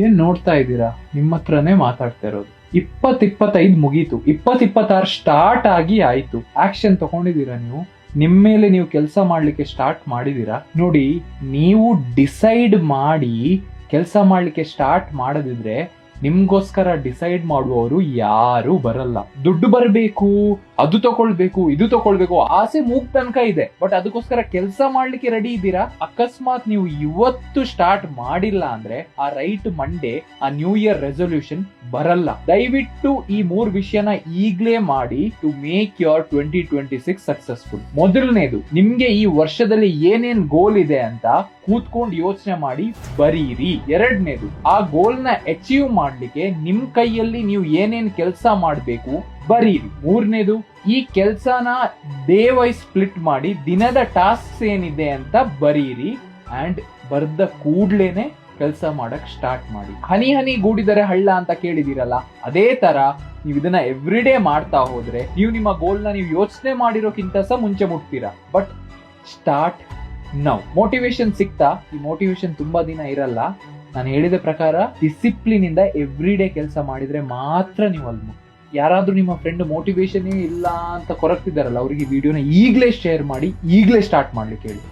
ಏನ್ ನೋಡ್ತಾ ಇದ್ದೀರಾ? ನಿಮ್ಮ ಹತ್ರನೇ ಮಾತಾಡ್ತಾ ಇರೋದು. 2025 ಮುಗೀತು, 2026 ಸ್ಟಾರ್ಟ್ ಆಗಿ ಆಯ್ತು. ಆಕ್ಷನ್ ತಗೊಂಡಿದ್ದೀರಾ ನೀವು? ನಿಮ್ಮ ಮೇಲೆ ನೀವು ಕೆಲಸ ಮಾಡ್ಲಿಕ್ಕೆ ಸ್ಟಾರ್ಟ್ ಮಾಡಿದೀರಾ? ನೋಡಿ, ನೀವು ಡಿಸೈಡ್ ಮಾಡಿ ಕೆಲಸ ಮಾಡ್ಲಿಕ್ಕೆ ಸ್ಟಾರ್ಟ್ ಮಾಡದಿದ್ರೆ ನಿಮ್ಗೋಸ್ಕರ ಡಿಸೈಡ್ ಮಾಡುವವರು ಯಾರು ಬರಲ್ಲ. ದುಡ್ಡು ಬರಬೇಕು, ಅದು ತಗೊಳ್ಬೇಕು, ಇದು ತಗೊಳ್ಬೇಕು, ಆಸೆ ಮೂಗ್ ತನಕ ಇದೆ. ಬಟ್ ಅದಕ್ಕೋಸ್ಕರ ಕೆಲಸ ಮಾಡ್ಲಿಕ್ಕೆ ರೆಡಿ ಇದ್ದೀರಾ? ಅಕಸ್ಮಾತ್ ನೀವು ಇವತ್ತು ಸ್ಟಾರ್ಟ್ ಮಾಡಿಲ್ಲ ಅಂದ್ರೆ ಆ ರೈಟ್ ಮಂಡೇ ಆ ನ್ಯೂ ಇಯರ್ ರೆಸೊಲ್ಯೂಷನ್ ಬರಲ್ಲ. ದಯವಿಟ್ಟು ಈ 3 ವಿಷಯನ ಈಗ್ಲೇ ಮಾಡಿ ಟು ಮೇಕ್ ಯೋರ್ 2026 ಸಕ್ಸಸ್ಫುಲ್. ಮೊದಲನೇದು, ನಿಮ್ಗೆ ಈ ವರ್ಷದಲ್ಲಿ ಏನೇನ್ ಗೋಲ್ ಇದೆ ಅಂತ ಕೂತ್ಕೊಂಡು ಯೋಚನೆ ಮಾಡಿ ಬರೀರಿ. ಎರಡನೇದು, ಆ ಗೋಲ್ ನ ಅಚೀವ್ ಮಾಡ್ಲಿಕ್ಕೆ ನಿಮ್ ಕೈಯಲ್ಲಿ ನೀವು ಏನೇನ್ ಕೆಲಸ ಮಾಡ್ಬೇಕು ಬರೀರಿ. ಮೂರನೇದು, ಈ ಕೆಲ್ಸನ ಡೇ ವೈಸ್ ಸ್ಪ್ಲಿಟ್ ಮಾಡಿ ದಿನದ ಟಾಸ್ಕ್ ಏನಿದೆ ಅಂತ ಬರೀರಿ. ಅಂಡ್ ಬರ್ದ ಕೂಡ್ಲೇನೆ ಕೆಲಸ ಮಾಡಕ್ ಸ್ಟಾರ್ಟ್ ಮಾಡಿ. ಹನಿ ಹನಿ ಗೂಡಿದರೆ ಹಳ್ಳ ಅಂತ ಕೇಳಿದಿರಲ್ಲ, ಅದೇ ತರ ನೀವು ಇದನ್ನ ಎವ್ರಿ ಡೇ ಮಾಡ್ತಾ ಹೋದ್ರೆ ನೀವು ನಿಮ್ಮ ಗೋಲ್ ನ ನೀವು ಯೋಚನೆ ಮಾಡಿರೋಕ್ಕಿಂತ ಸಹ ಮುಂಚೆ ಮುಟ್ತೀರಾ. But start now. ಮೋಟಿವೇಶನ್ ಸಿಗ್ತಾ? ಈ ಮೋಟಿವೇಶನ್ ತುಂಬಾ ದಿನ ಇರಲ್ಲ. ನಾನು ಹೇಳಿದ ಪ್ರಕಾರ ಡಿಸಿಪ್ಲಿನ್ ಇಂದ ಎವ್ರಿ ಡೇ ಕೆಲಸ ಮಾಡಿದ್ರೆ ಮಾತ್ರ ನೀವು ಅಲ್ಲಿ ಮುಟ್ಟಿ. ಯಾರಾದ್ರೂ ನಿಮ್ಮ ಫ್ರೆಂಡ್ ಮೋಟಿವೇಶನ್ ಇಲ್ಲ ಅಂತ ಕೊರಗ್ತಿದ್ದಾರಲ್ಲ, ಅವರಿಗೆ ವಿಡಿಯೋನ ಈಗಲೇ ಶೇರ್ ಮಾಡಿ, ಈಗಲೇ ಸ್ಟಾರ್ಟ್ ಮಾಡ್ಲಿಕ್ಕೆ ಹೇಳಿ.